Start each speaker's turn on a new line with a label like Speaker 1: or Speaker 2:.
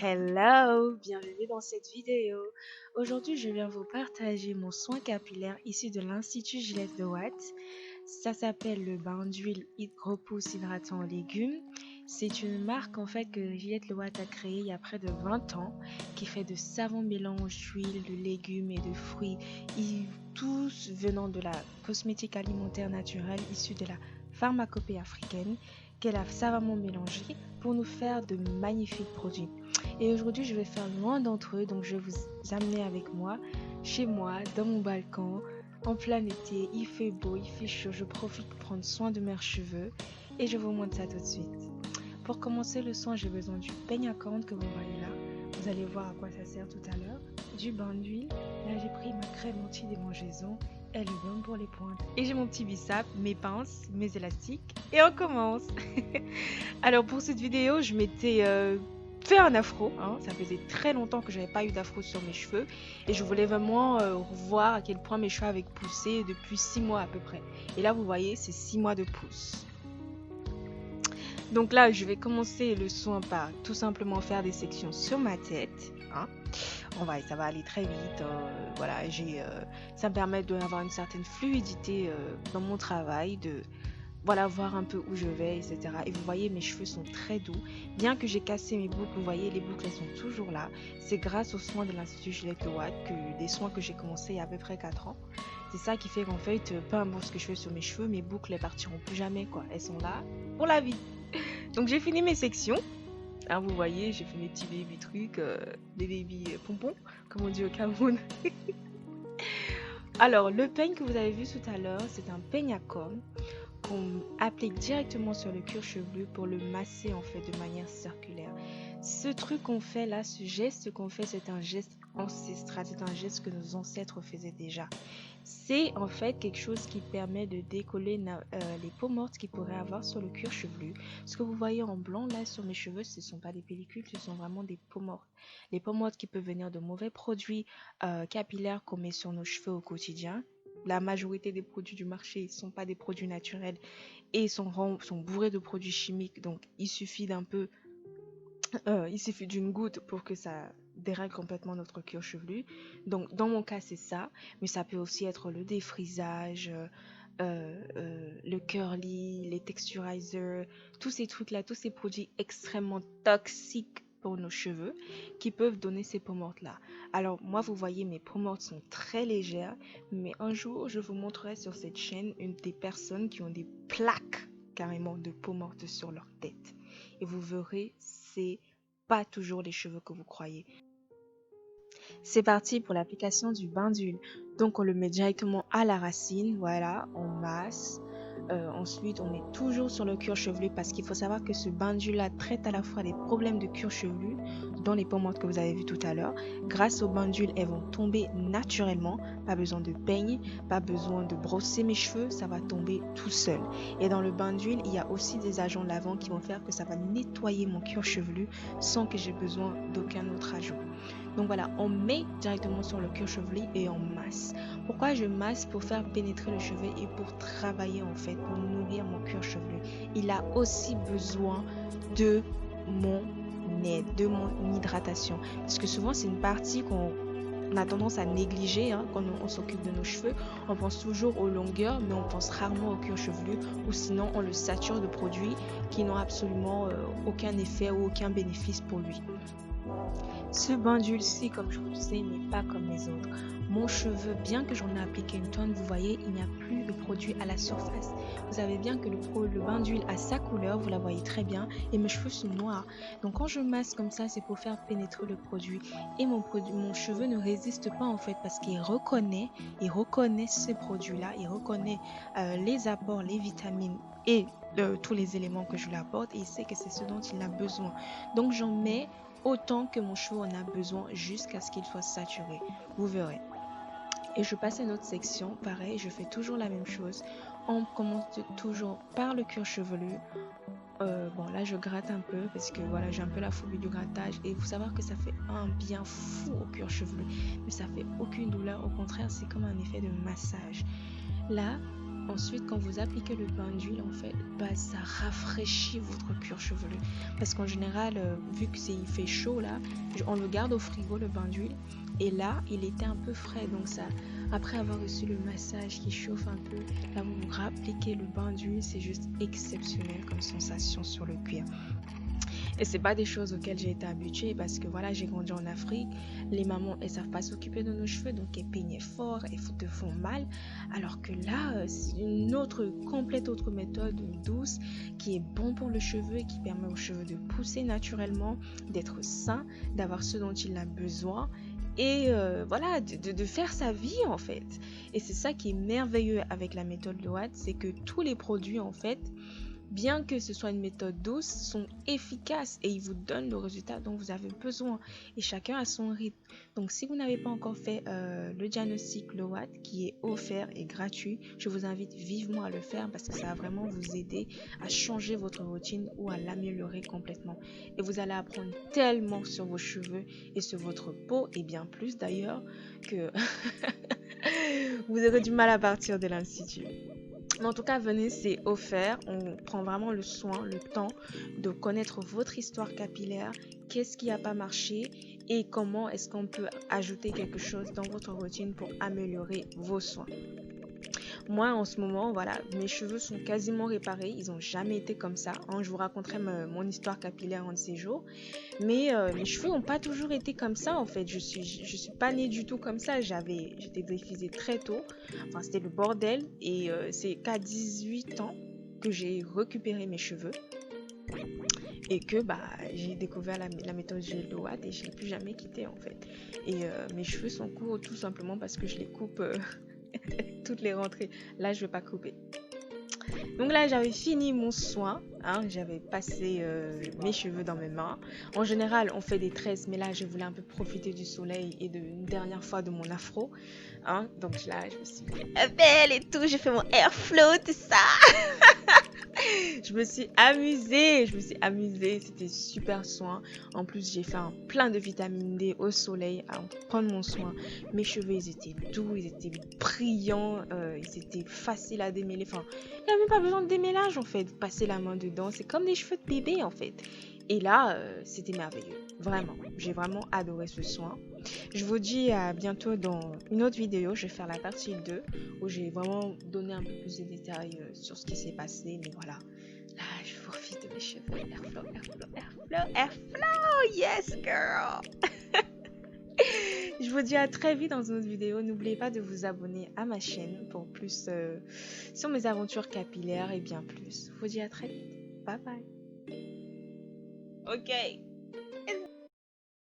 Speaker 1: Hello, bienvenue dans cette vidéo. Aujourd'hui, je viens vous partager mon soin capillaire issu de l'Institut Gillette de Watt. Ça s'appelle le bain d'huile repousse hydratant aux légumes. C'est une marque en fait que Gillette de Watt a créée il y a près de 20 ans, qui fait de savants mélanges d'huile, de légumes et de fruits, tous venant de la cosmétique alimentaire naturelle issue de la pharmacopée africaine, qu'elle a savamment mélangée pour nous faire de magnifiques produits. Et aujourd'hui, je vais faire loin d'entre eux, donc je vais vous amener avec moi, chez moi, dans mon balcon, en plein été, il fait beau, il fait chaud, je profite pour prendre soin de mes cheveux et je vous montre ça tout de suite. Pour commencer le soin, j'ai besoin du peigne à cornes que vous voyez là. Vous allez voir à quoi ça sert tout à l'heure. Du bain d'huile. Là, j'ai pris ma crème anti-démangeaison. Elle est bonne pour les pointes. Et j'ai mon petit bissap, mes pinces, mes élastiques. Et on commence. Alors pour cette vidéo, je m'étais fait un afro, ça faisait très longtemps que j'avais pas eu d'afro sur mes cheveux et je voulais vraiment voir à quel point mes cheveux avaient poussé depuis 6 mois à peu près. Et là vous voyez, c'est 6 mois de pousse. Donc là je vais commencer le soin par tout simplement faire des sections sur ma tête. Ça va aller très vite. Voilà, ça me permet d'avoir une certaine fluidité dans mon travail, voilà, voir un peu où je vais, etc. Et vous voyez, mes cheveux sont très doux. Bien que j'ai cassé mes boucles, vous voyez, les boucles, elles sont toujours là. C'est grâce aux soins de l'Institut Gillette de Watt, des soins que j'ai commencé il y a à peu près 4 ans. C'est ça qui fait qu'en fait, peu importe ce que je fais sur mes cheveux, mes boucles, elles partiront plus jamais, quoi. Elles sont là pour la vie. Donc, j'ai fini mes sections. Vous voyez, j'ai fait mes petits baby trucs, des baby pompons, comme on dit au Cameroun. Alors, le peigne que vous avez vu tout à l'heure, c'est un peigne à cornes qu'on applique directement sur le cuir chevelu pour le masser en fait de manière circulaire. Ce truc qu'on fait là, ce geste qu'on fait, c'est un geste ancestral, c'est un geste que nos ancêtres faisaient déjà. C'est en fait quelque chose qui permet de décoller les peaux mortes qu'il pourrait avoir sur le cuir chevelu. Ce que vous voyez en blanc là sur mes cheveux, ce ne sont pas des pellicules, ce sont vraiment des peaux mortes. Les peaux mortes qui peuvent venir de mauvais produits capillaires qu'on met sur nos cheveux au quotidien. La majorité des produits du marché ne sont pas des produits naturels et sont bourrés de produits chimiques. Donc, il suffit d'une goutte pour que ça dérègle complètement notre cuir chevelu. Donc, dans mon cas, c'est ça. Mais ça peut aussi être le défrisage, le curly, les texturizers, tous ces trucs-là, tous ces produits extrêmement toxiques pour nos cheveux qui peuvent donner ces peaux mortes là. Alors moi vous voyez mes peaux mortes sont très légères, mais un jour je vous montrerai sur cette chaîne des personnes qui ont des plaques carrément de peaux mortes sur leur tête et vous verrez c'est pas toujours les cheveux que vous croyez. C'est parti pour l'application du bain d'huile. Donc on le met directement à la racine, voilà, on masse. Ensuite, on met toujours sur le cuir chevelu parce qu'il faut savoir que ce bain d'huile-là traite à la fois les problèmes de cuir chevelu, dont les peaux mortes que vous avez vues tout à l'heure. Grâce au bain d'huile, elles vont tomber naturellement. Pas besoin de peigne, pas besoin de brosser mes cheveux, ça va tomber tout seul. Et dans le bain d'huile, il y a aussi des agents lavants qui vont faire que ça va nettoyer mon cuir chevelu sans que j'ai besoin d'aucun autre ajout. Donc voilà, on met directement sur le cuir chevelu et on masse. Pourquoi je masse? Pour faire pénétrer le cheveu et pour travailler en fait, pour nourrir mon cuir chevelu. Il a aussi besoin de mon aide, de mon hydratation. Parce que souvent c'est une partie qu'on a tendance à négliger quand on s'occupe de nos cheveux. On pense toujours aux longueurs, mais on pense rarement au cuir chevelu ou sinon on le sature de produits qui n'ont absolument aucun effet ou aucun bénéfice pour lui. Ce bain d'huile-ci, comme je vous le disais, n'est pas comme les autres. Mon cheveu, bien que j'en ai appliqué une tonne, vous voyez, il n'y a plus de produit à la surface. Vous savez bien que le bain d'huile a sa couleur, vous la voyez très bien, et mes cheveux sont noirs. Donc quand je masse comme ça, c'est pour faire pénétrer le produit. Et mon cheveu ne résiste pas en fait, parce qu'il reconnaît ces produits-là, il reconnaît les apports, les vitamines et tous les éléments que je lui apporte, et il sait que c'est ce dont il a besoin. Donc j'en mets autant que mon cheveu en a besoin jusqu'à ce qu'il soit saturé. Vous verrez. Et je passe à une autre section. Pareil, je fais toujours la même chose. On commence toujours par le cuir chevelu. Bon, là, je gratte un peu parce que voilà, j'ai un peu la phobie du grattage. Et il faut savoir que ça fait un bien fou au cuir chevelu. Mais ça fait aucune douleur. Au contraire, c'est comme un effet de massage. Là, ensuite, quand vous appliquez le bain d'huile, en fait, bah, ça rafraîchit votre cuir chevelu. Parce qu'en général, vu que il fait chaud là, on le garde au frigo, le bain d'huile. Et là, il était un peu frais. Donc ça, après avoir reçu le massage qui chauffe un peu, là, vous appliquez le bain d'huile. C'est juste exceptionnel comme sensation sur le cuir. Et c'est pas des choses auxquelles j'ai été habituée parce que voilà, j'ai grandi en Afrique. Les mamans, elles savent pas s'occuper de nos cheveux, donc elles peignaient fort, elles te font mal. Alors que là, c'est une autre, complète autre méthode douce qui est bon pour le cheveu et qui permet aux cheveux de pousser naturellement, d'être sain, d'avoir ce dont il a besoin. Et voilà, de faire sa vie en fait. Et c'est ça qui est merveilleux avec la méthode Load, c'est que tous les produits en fait, bien que ce soit une méthode douce, sont efficaces et ils vous donnent le résultat dont vous avez besoin. Et chacun a son rythme. Donc, si vous n'avez pas encore fait le diagnostic Load qui est offert et gratuit, je vous invite vivement à le faire parce que ça va vraiment vous aider à changer votre routine ou à l'améliorer complètement. Et vous allez apprendre tellement sur vos cheveux et sur votre peau, et bien plus d'ailleurs, que vous aurez du mal à partir de l'institut. Mais en tout cas, venez, c'est offert. On prend vraiment le soin, le temps de connaître votre histoire capillaire, qu'est-ce qui n'a pas marché et comment est-ce qu'on peut ajouter quelque chose dans votre routine pour améliorer vos soins. Moi, en ce moment, voilà, mes cheveux sont quasiment réparés. Ils n'ont jamais été comme ça. Je vous raconterai mon histoire capillaire un de ces jours. Mais mes cheveux n'ont pas toujours été comme ça, en fait. Je suis pas née du tout comme ça. J'étais défrisée très tôt. Enfin, c'était le bordel. Et c'est qu'à 18 ans que j'ai récupéré mes cheveux. Et que j'ai découvert la méthode Gel Watt et je ne l'ai plus jamais quitté, en fait. Et mes cheveux sont courts tout simplement parce que je les coupe toutes les rentrées. Là, je ne vais pas couper. Donc là, j'avais fini mon soin. J'avais passé mes cheveux dans mes mains. En général, on fait des tresses, mais là, je voulais un peu profiter du soleil et une dernière fois de mon afro. Donc là, je me suis fait belle et tout. J'ai fait mon airflow, tout ça. Je me suis amusée, c'était super soin. En plus, j'ai fait un plein de vitamine D au soleil à prendre mon soin. Mes cheveux, ils étaient doux, ils étaient brillants, ils étaient faciles à démêler. Enfin, il n'y a même pas besoin de démêlage en fait. Passer la main dedans, c'est comme des cheveux de bébé en fait. Et là, c'était merveilleux. Vraiment, j'ai vraiment adoré ce soin. Je vous dis à bientôt dans une autre vidéo. Je vais faire la partie 2 où j'ai vraiment donné un peu plus de détails sur ce qui s'est passé. Mais voilà, là, je profite de mes cheveux. Airflow, airflow, airflow, airflow. Yes, girl. Je vous dis à très vite dans une autre vidéo. N'oubliez pas de vous abonner à ma chaîne pour plus sur mes aventures capillaires et bien plus. Je vous dis à très vite. Bye bye. Ok.